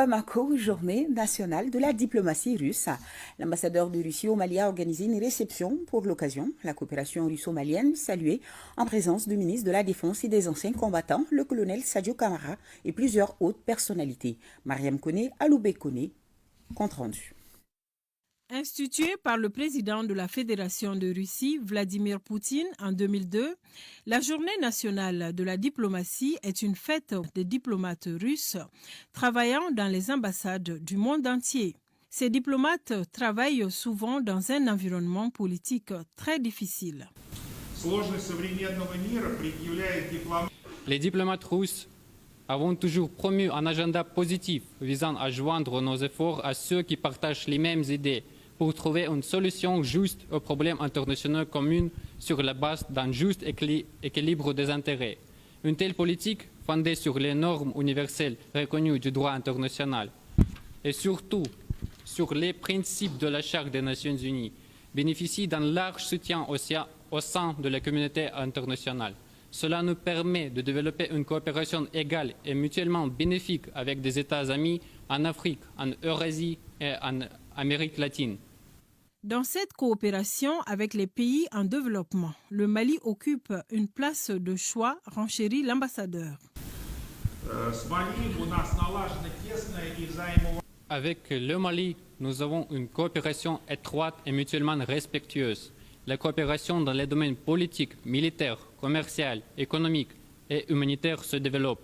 Bamako, journée nationale de la diplomatie russe. L'ambassadeur de Russie au Mali a organisé une réception pour l'occasion. La coopération russo-malienne saluée en présence du ministre de la Défense et des anciens combattants, le colonel Sadio Camara et plusieurs hautes personnalités. Mariam Kone, Aloubé Kone, compte rendu. Instituée par le président de la Fédération de Russie, Vladimir Poutine, en 2002, la Journée nationale de la diplomatie est une fête des diplomates russes travaillant dans les ambassades du monde entier. Ces diplomates travaillent souvent dans un environnement politique très difficile. Les diplomates russes avons toujours promu un agenda positif visant à joindre nos efforts à ceux qui partagent les mêmes idées pour trouver une solution juste aux problèmes internationaux communs sur la base d'un juste équilibre des intérêts. Une telle politique, fondée sur les normes universelles reconnues du droit international et surtout sur les principes de la Charte des Nations Unies, bénéficie d'un large soutien au sein de la communauté internationale. Cela nous permet de développer une coopération égale et mutuellement bénéfique avec des États amis en Afrique, en Eurasie et en Amérique latine. Dans cette coopération avec les pays en développement, le Mali occupe une place de choix, renchérit l'ambassadeur. Avec le Mali, nous avons une coopération étroite et mutuellement respectueuse. La coopération dans les domaines politiques, militaires, commercial, économique et humanitaire se développe.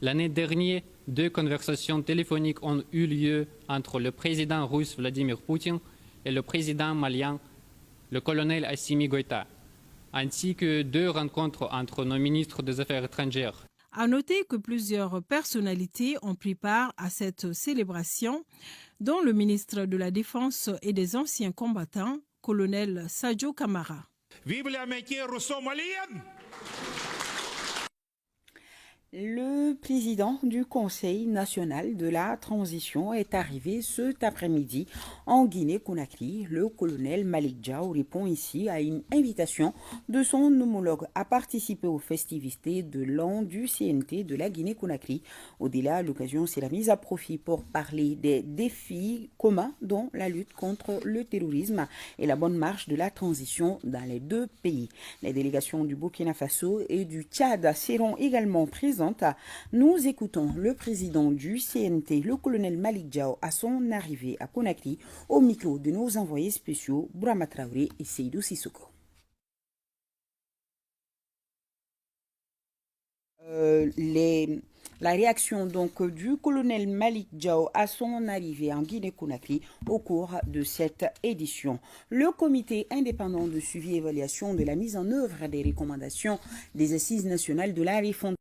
L'année dernière, 2 conversations téléphoniques ont eu lieu entre le président russe Vladimir Poutine et le président malien, le colonel Assimi Goïta, ainsi que 2 rencontres entre nos ministres des Affaires étrangères. À noter que plusieurs personnalités ont pris part à cette célébration, dont le ministre de la Défense et des anciens combattants, colonel Sadio Camara. Vive l'amitié russo-malienne! Le président du Conseil national de la transition est arrivé cet après-midi en Guinée-Conakry. Le colonel Malick Diaw répond ici à une invitation de son homologue à participer aux festivités de l'an du CNT de la Guinée-Conakry. Au-delà, l'occasion c'est la mise à profit pour parler des défis communs dont la lutte contre le terrorisme et la bonne marche de la transition dans les 2 pays. Les délégations du Burkina Faso et du Tchad seront également présentes. Nous écoutons le président du CNT, le colonel Malick Diaw, à son arrivée à Conakry, au micro de nos envoyés spéciaux, Bourama Traoré et Seydou Sissoko. La réaction donc du colonel Malick Diaw à son arrivée en Guinée-Conakry au cours de cette édition. Le comité indépendant de suivi et évaluation de la mise en œuvre des recommandations des assises nationales de la réforme